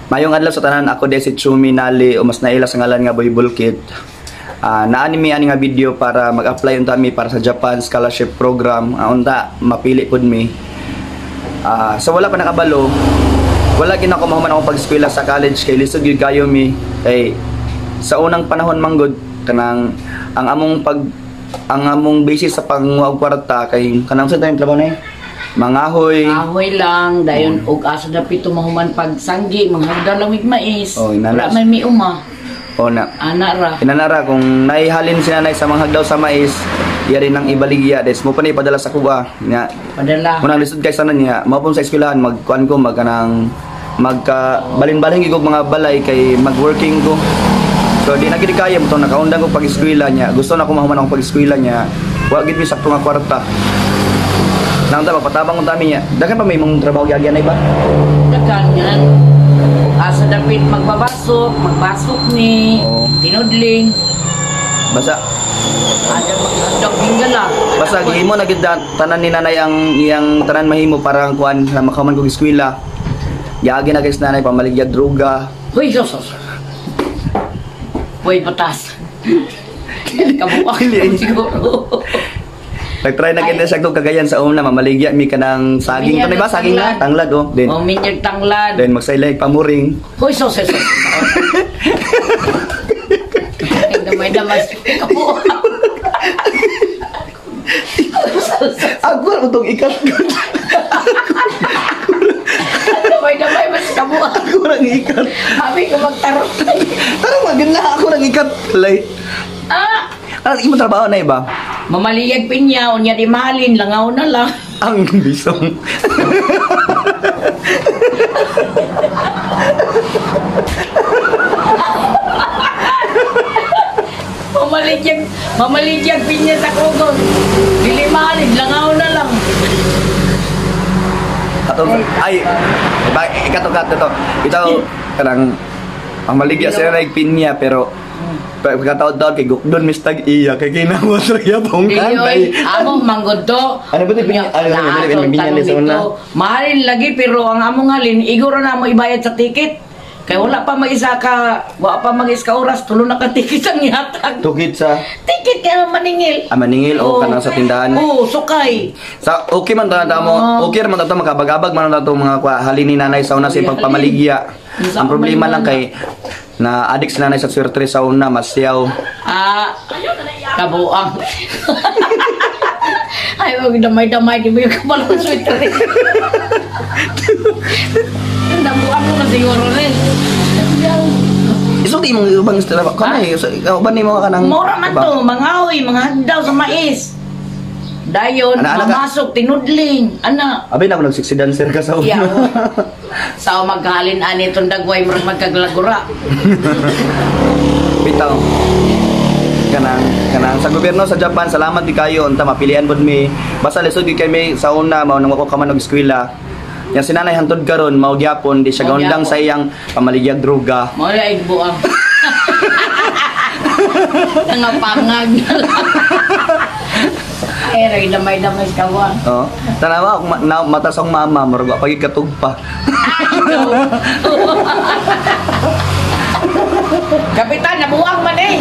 Mayong adlaw sa tanan, ako de si Chumi Nali o mas naila sa ngalan nga Boy Bulkit. Naanimi ani nga video para mag-apply unta mi para sa Japan scholarship program. Unta mapili pud mi. So wala pa nakabalo. Wala gid ako mahuman akong pag-eskwela sa college kay lisod gyud kayo mi. Kay sa unang panahon manggod kanang ang among basis sa panguha og kwarta kay kanang sa tayong trabaho na mangahoy. Ahoy lang, dayon og asa na pito mahuman pagsanggi, manghagdaw lang with mais. Oh, wala man mi uma. O na. Anara. Inanara kung naihalin si nanay sa manghagdaw sa mais, yari nang ibaligya des mo pa ni padala sa kuha. Nya. Padala. Kunang lisod kay sana niya, mao sa eskwelahan magkuan ko magkanang magka balin-balin gid mga balay kay mag-working ko. So di na gid kaya mo nakaundang ko pag-eskwela niya. Gusto na ko mahuman akong pag-eskwela niya. Wa gid mi sakto nga kwarta. Nang ta patabang ko tami niya. Dagan pa may mong trabaho gyagyan ay ba? Dagan yan. Asa dapit magbasok ni tinudling. Basta Ada magdagdag bingala. basta gihimo na gid tanan ni nanay ang iyang tanan mahimo para ang kuan na makaman kog eskwela. Gyagi na kay nanay pamaligyag droga. Hoy, sos. Hoy, patas. Kabuak siguro. Nag-try na kita siya kagayan sa una, mamaligya mi kanang saging. Tanay ba? Saging na? Tanglad, oh. Then, minyag tanglad. then magsaylay, pamuring. Hoy, sos. Damay-damay. Kabuak. Ako na itong ikat. Damay-damay, mas kabuak. Ako nang ikat. Habi ko magtarong. Tarong maganda ako nang ikat. Lay. Ano, imo trabaho na iba? Mamaliyag pinya, unya di mahalin, langaw na lang. Ang bisong. Mamaliyag pinya sa kugon. Dili mahalin, langaw na lang. Atong, ay, ikato-kato to. Ito, kanang, ang maligya sila na igpinya, pero, pagkataon-taon kay Gukdon, mistag iya, kay kinawas ra yapong kantay. Among manggod to. Ano ba ito? Binyan sa una? Mahalin lagi, pero ang among halin, iguro na mo ibayad sa ticket. Kaya wala pa mag-isa oras, tulo na ka ticket ang yatag. Tukit sa? Ticket kaya maningil. Maningil o kanang sa tindahan? Oo, sukay. Sa okay man ta mo, okay man ta makabagabag man ta mga halin ni nanay sa una sa pagpamaligya. Ang problema lang kay na adik si nanay sa swerte sa una, masyaw. Kabuang. Ay, wag damay-damay di mo yung kapal ng sweater. Nabuang mo na siguro rin. Isulti mong ibang istila ba? Kamay, ba ni mo ka nang... Mura man to, mangahoy, mga hagdaw sa mais. Dayon, mamasok, tinudling. Ana. Abay na ako nag-sexy dancer ka sa una. Yeah, sa maghalin ani itong dagway, murag magkaglagura. Bitaw. Kanang sa gobyerno sa Japan, salamat di kayo unta mapilian pod mi. Basta lisod di kay may sa una mao nang ako ka man og eskwela. Yang sinanay hantod karon mao gyapon di siya gaundang sa iyang pamaligyag droga. Mao ay buang. Nangapangag. Ay, damay-damay kawa. Oh, tanawa ako mata sa mama murag pagi katugpa. Kapitan, nabuang man eh.